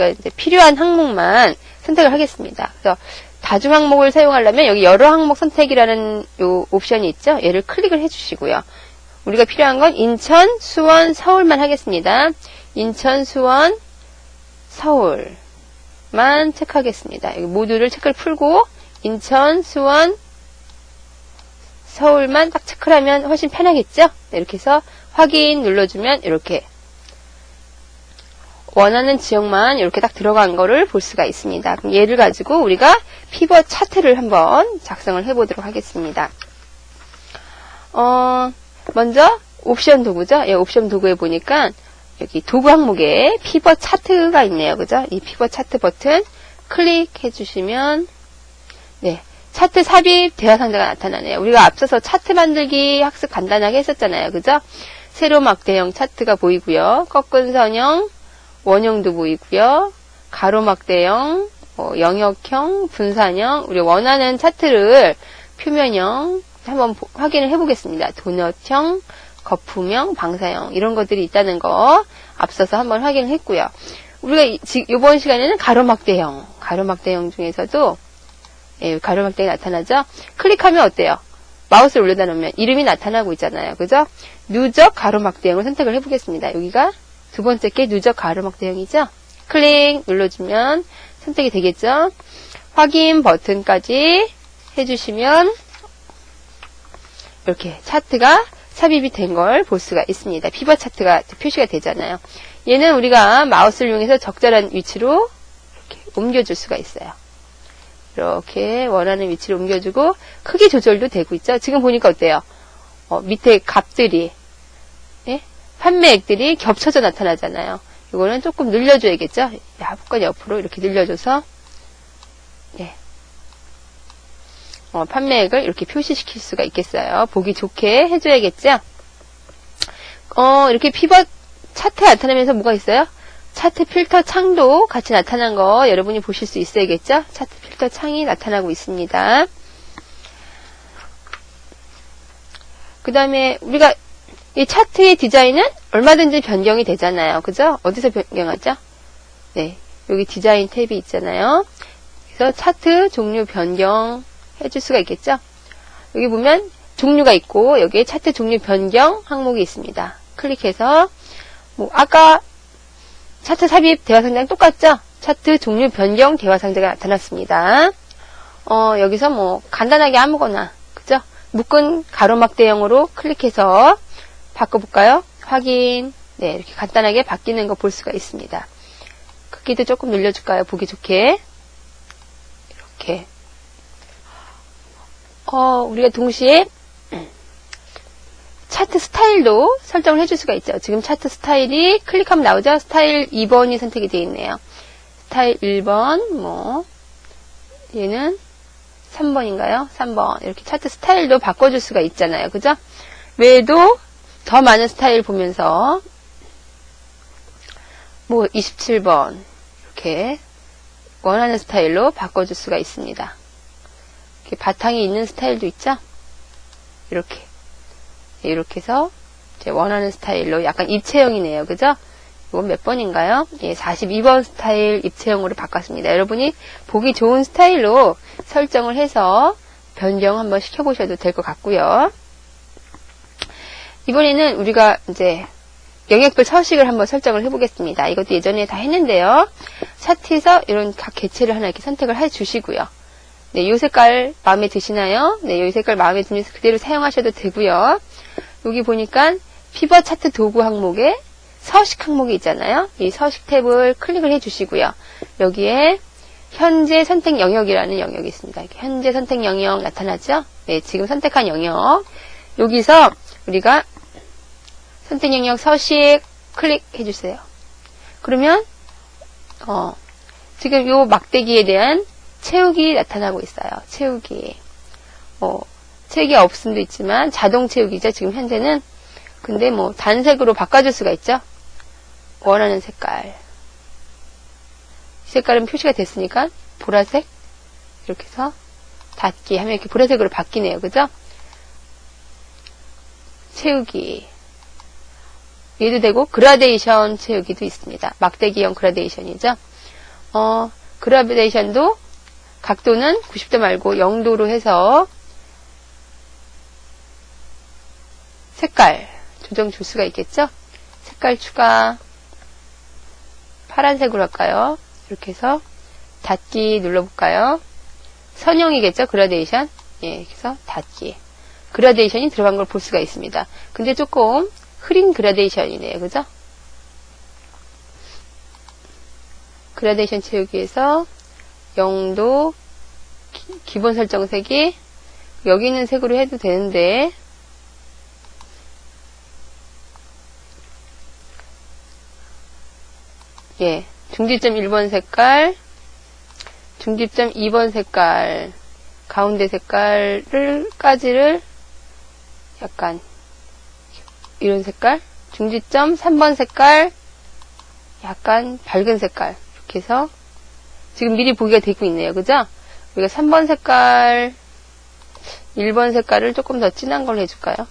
이제 필요한 항목만 선택을 하겠습니다. 그래서 다중 항목을 사용하려면 여기 여러 항목 선택이라는 요 옵션이 있죠. 얘를 클릭을 해주시고요. 우리가 필요한 건 인천, 수원, 서울만 하겠습니다. 인천, 수원, 서울만 체크하겠습니다. 여기 모두를 체크를 풀고 인천, 수원, 서울만 딱 체크를 하면 훨씬 편하겠죠? 네, 이렇게 해서 확인 눌러주면 이렇게 원하는 지역만 이렇게 딱 들어간 거를 볼 수가 있습니다. 그럼 얘를 가지고 우리가 피벗 차트를 한번 작성을 해보도록 하겠습니다. 먼저 옵션 도구죠. 예, 옵션 도구에 보니까 여기 도구 항목에 피벗 차트가 있네요. 그죠? 이 피벗 차트 버튼 클릭해 주시면 네, 차트 삽입 대화 상자가 나타나네요. 우리가 앞서서 차트 만들기 학습 간단하게 했었잖아요. 그죠? 세로 막대형 차트가 보이고요. 꺾은 선형, 원형도 보이고요. 가로막대형, 영역형, 분산형, 우리 원하는 차트를 표면형 한번 확인을 해보겠습니다. 도넛형, 거품형, 방사형 이런 것들이 있다는 거 앞서서 한번 확인을 했고요. 우리가 이번 시간에는 가로막대형 중에서도 예, 가로막대형이 나타나죠. 클릭하면 어때요? 마우스를 올려다 놓으면 이름이 나타나고 있잖아요. 그죠? 누적 가로막대형을 선택을 해보겠습니다. 여기가 두 번째 게 누적 가로막대형이죠. 클릭 눌러주면 선택이 되겠죠. 확인 버튼까지 해주시면 이렇게 차트가 삽입이 된 걸 볼 수가 있습니다. 피벗 차트가 표시가 되잖아요. 얘는 우리가 마우스를 이용해서 적절한 위치로 이렇게 옮겨줄 수가 있어요. 이렇게 원하는 위치로 옮겨주고 크기 조절도 되고 있죠. 지금 보니까 어때요? 밑에 값들이 예? 판매액들이 겹쳐져 나타나잖아요. 이거는 조금 늘려줘야겠죠. 약간 옆으로 이렇게 늘려줘서 예. 판매액을 이렇게 표시시킬 수가 있겠어요. 보기 좋게 해줘야겠죠. 이렇게 피벗 차트에 나타나면서 뭐가 있어요? 차트 필터 창도 같이 나타난 거 여러분이 보실 수 있어야겠죠? 차트 필터 창이 나타나고 있습니다. 그 다음에 우리가 이 차트의 디자인은 얼마든지 변경이 되잖아요. 그죠? 어디서 변경하죠? 네, 여기 디자인 탭이 있잖아요. 그래서 차트 종류 변경 해줄 수가 있겠죠? 여기 보면 종류가 있고 여기에 차트 종류 변경 항목이 있습니다. 클릭해서 뭐 아까 차트 삽입 대화 상자랑 똑같죠? 차트 종류 변경 대화 상자가 나타났습니다. 여기서 뭐 간단하게 아무거나 그죠? 묶은 가로막대형으로 클릭해서 바꿔볼까요? 확인. 네, 이렇게 간단하게 바뀌는 거 볼 수가 있습니다. 크기도 조금 늘려줄까요? 보기 좋게. 이렇게. 우리가 동시에 차트 스타일도 설정을 해줄 수가 있죠. 지금 차트 스타일이 클릭하면 나오죠? 스타일 2번이 선택이 되어 있네요. 스타일 1번, 얘는 3번인가요? 3번. 이렇게 차트 스타일도 바꿔줄 수가 있잖아요. 그죠? 외에도 더 많은 스타일 보면서, 27번. 이렇게 원하는 스타일로 바꿔줄 수가 있습니다. 이렇게 바탕이 있는 스타일도 있죠? 이렇게 해서 제 원하는 스타일로 약간 입체형이네요. 그죠? 이건 몇 번인가요? 예, 42번 스타일 입체형으로 바꿨습니다. 여러분이 보기 좋은 스타일로 설정을 해서 변경 한번 시켜보셔도 될 것 같고요. 이번에는 우리가 이제 영역별 서식을 한번 설정을 해보겠습니다. 이것도 예전에 다 했는데요. 차트에서 이런 각 개체를 하나 이렇게 선택을 해주시고요. 네, 이 색깔 마음에 드시나요? 네, 이 색깔 마음에 들면 그대로 사용하셔도 되고요. 여기 보니까 피벗 차트 도구 항목에 서식 항목이 있잖아요. 이 서식 탭을 클릭을 해주시고요. 여기에 현재 선택 영역이라는 영역이 있습니다. 이렇게 현재 선택 영역 나타나죠? 네, 지금 선택한 영역. 여기서 우리가 선택 영역 서식 클릭해주세요. 그러면 지금 요 막대기에 대한 채우기 나타나고 있어요. 채우기. 채우기 없음도 있지만 자동 채우기죠. 지금 현재는. 근데 단색으로 바꿔줄 수가 있죠. 원하는 색깔. 이 색깔은 표시가 됐으니까 보라색 이렇게 해서 닫기 하면 이렇게 보라색으로 바뀌네요. 그죠? 채우기. 얘도 되고 그라데이션 채우기도 있습니다. 막대기형 그라데이션이죠. 그라데이션도 각도는 90도 말고 0도로 해서 색깔 조정 줄 수가 있겠죠? 색깔 추가, 파란색으로 할까요? 이렇게 해서 닫기 눌러볼까요? 선형이겠죠? 그라데이션. 예, 그래서 닫기. 그라데이션이 들어간 걸 볼 수가 있습니다. 근데 조금 흐린 그라데이션이네요. 그죠? 그라데이션 채우기에서 0도 기본 설정색이 여기 있는 색으로 해도 되는데 예, 중지점 1번 색깔, 중지점 2번 색깔, 가운데 색깔까지를 약간 이런 색깔, 중지점 3번 색깔, 약간 밝은 색깔 이렇게 해서 지금 미리 보기가 되고 있네요. 그죠? 우리가 3번 색깔, 1번 색깔을 조금 더 진한 걸로 해줄까요?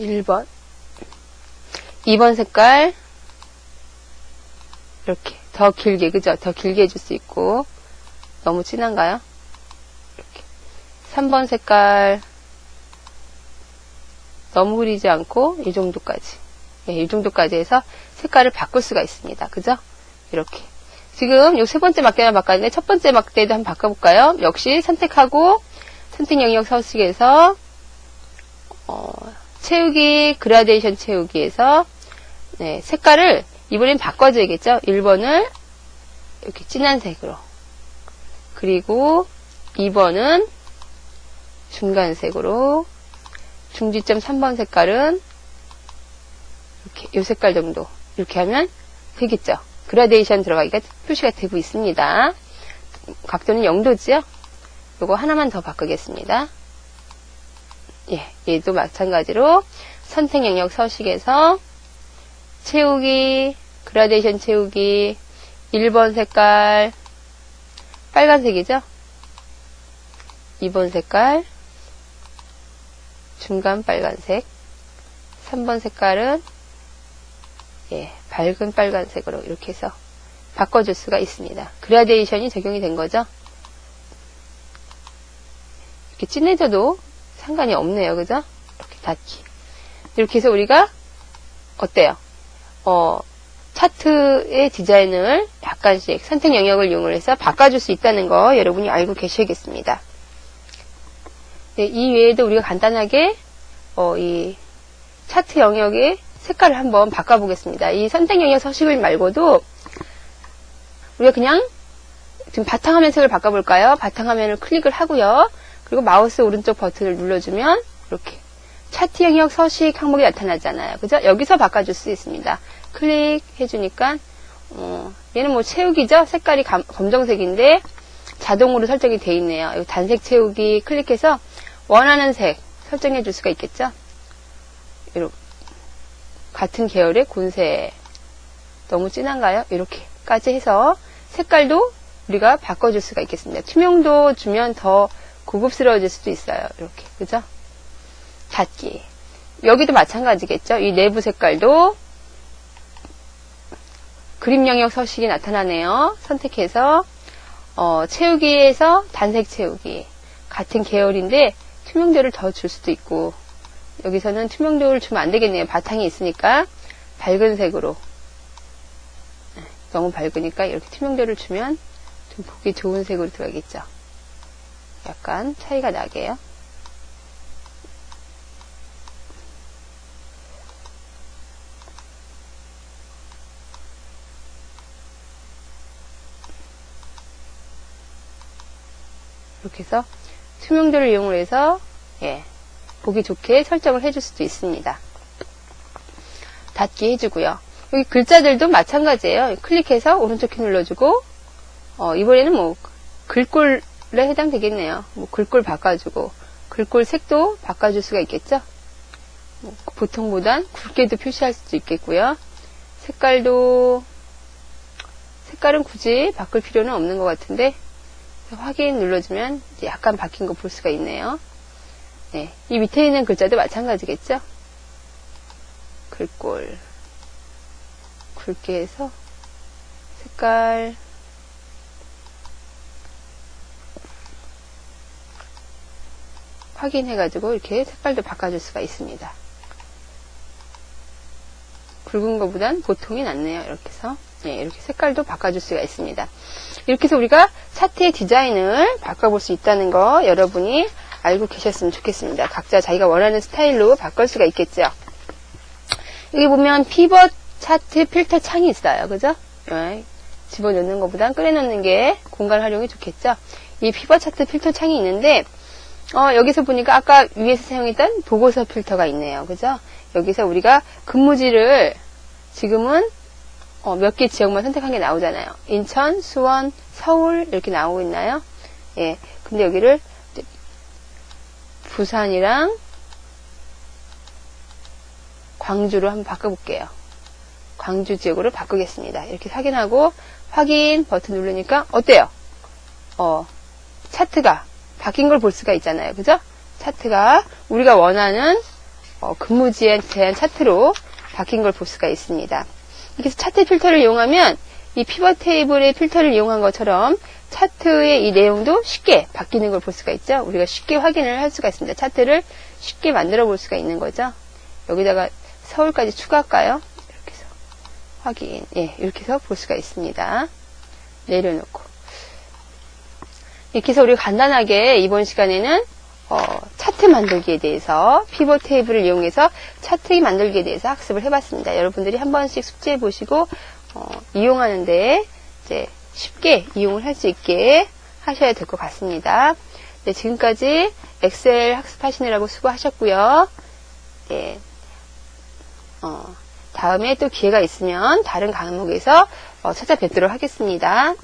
1번, 2번 색깔 이렇게 더 길게, 그죠? 더 길게 해줄 수 있고 너무 진한가요? 이렇게 3번 색깔 너무 흐리지 않고 이 정도까지, 예, 이 정도까지 해서 색깔을 바꿀 수가 있습니다. 그죠? 이렇게 지금 요 세 번째 막대만 바꿨는데 첫 번째 막대도 한번 바꿔볼까요? 역시 선택하고 선택 영역 서식에서 채우기, 그라데이션 채우기에서 네, 색깔을 이번엔 바꿔줘야겠죠? 1번을 이렇게 진한 색으로, 그리고 2번은 중간색으로, 중지점 3번 색깔은 이렇게 이 색깔 정도 이렇게 하면 되겠죠? 그라데이션 들어가기가 표시가 되고 있습니다. 각도는 0도지요? 요거 하나만 더 바꾸겠습니다. 예, 얘도 마찬가지로 선택 영역 서식에서 채우기, 그라데이션 채우기, 1번 색깔, 빨간색이죠? 2번 색깔, 중간 빨간색, 3번 색깔은 예, 밝은 빨간색으로 이렇게 해서 바꿔줄 수가 있습니다. 그라데이션이 적용이 된 거죠? 이렇게 진해져도 상관이 없네요. 그죠? 이렇게 닫기. 이렇게 해서 우리가 어때요? 차트의 디자인을 약간씩 선택 영역을 이용해서 바꿔줄 수 있다는 거 여러분이 알고 계셔야겠습니다. 네, 이 외에도 우리가 간단하게 이 차트 영역의 색깔을 한번 바꿔보겠습니다. 이 선택 영역 서식을 말고도 우리가 그냥 지금 바탕화면 색을 바꿔볼까요? 바탕화면을 클릭을 하고요. 그리고 마우스 오른쪽 버튼을 눌러주면 이렇게 차트 영역 서식 항목이 나타나잖아요. 그죠? 여기서 바꿔줄 수 있습니다. 클릭해주니까 얘는 뭐 채우기죠? 색깔이 검정색인데 자동으로 설정이 되어 있네요. 이 단색 채우기 클릭해서 원하는 색 설정해 줄 수가 있겠죠? 이렇게 같은 계열의 곤색 너무 진한가요? 이렇게까지 해서 색깔도 우리가 바꿔줄 수가 있겠습니다. 투명도 주면 더 고급스러워질 수도 있어요. 이렇게 그죠? 닫기. 여기도 마찬가지겠죠? 이 내부 색깔도 그림 영역 서식이 나타나네요. 선택해서 채우기에서 단색 채우기 같은 계열인데 투명도를 더 줄 수도 있고 여기서는 투명도를 주면 안 되겠네요. 바탕이 있으니까 밝은 색으로 너무 밝으니까 이렇게 투명도를 주면 좀 보기 좋은 색으로 들어가겠죠. 약간 차이가 나게요. 이렇게 해서 투명도를 이용해서 예, 보기 좋게 설정을 해줄 수도 있습니다. 닫기 해주고요. 여기 글자들도 마찬가지예요. 클릭해서 오른쪽 키 눌러주고 이번에는 뭐 글꼴에 해당되겠네요. 뭐 글꼴 바꿔주고 글꼴 색도 바꿔줄 수가 있겠죠. 뭐 보통보단 굵게도 표시할 수도 있겠고요. 색깔은 굳이 바꿀 필요는 없는 것 같은데 확인 눌러주면 이제 약간 바뀐 거 볼 수가 있네요. 네, 이 밑에 있는 글자도 마찬가지겠죠. 글꼴 굵게 해서 색깔 확인해가지고 이렇게 색깔도 바꿔줄 수가 있습니다. 굵은 것보단 보통이 낫네요. 이렇게 해서 이렇게 색깔도 바꿔줄 수가 있습니다. 이렇게 해서 우리가 차트의 디자인을 바꿔볼 수 있다는 거 여러분이 알고 계셨으면 좋겠습니다. 각자 자기가 원하는 스타일로 바꿀 수가 있겠죠. 여기 보면 피벗 차트 필터 창이 있어요. 그죠? 집어넣는 것보단 꺼내놓는 게 공간 활용이 좋겠죠. 이 피벗 차트 필터 창이 있는데 여기서 보니까 아까 위에서 사용했던 보고서 필터가 있네요. 그죠? 여기서 우리가 근무지를 지금은 몇 개 지역만 선택한 게 나오잖아요. 인천, 수원, 서울 이렇게 나오고 있나요? 예. 근데 여기를 부산이랑 광주로 한번 바꿔볼게요. 광주 지역으로 바꾸겠습니다. 이렇게 확인하고 확인 버튼 누르니까 어때요? 차트가 바뀐 걸 볼 수가 있잖아요. 그죠? 차트가 우리가 원하는 근무지에 대한 차트로 바뀐 걸 볼 수가 있습니다. 이렇게 해서 차트 필터를 이용하면 이 피벗 테이블의 필터를 이용한 것처럼 차트의 이 내용도 쉽게 바뀌는 걸 볼 수가 있죠. 우리가 쉽게 확인을 할 수가 있습니다. 차트를 쉽게 만들어 볼 수가 있는 거죠. 여기다가 서울까지 추가할까요? 이렇게 해서 확인. 이렇게 해서 볼 수가 있습니다. 내려놓고. 이렇게 해서 우리가 간단하게 이번 시간에는 차트 만들기에 대해서 피벗 테이블을 이용해서 차트 만들기에 대해서 학습을 해봤습니다. 여러분들이 한 번씩 숙지해 보시고 이용하는데 이제 쉽게 이용을 할 수 있게 하셔야 될 것 같습니다. 네, 지금까지 엑셀 학습하시느라고 수고하셨고요. 네, 다음에 또 기회가 있으면 다른 과목에서 찾아뵙도록 하겠습니다.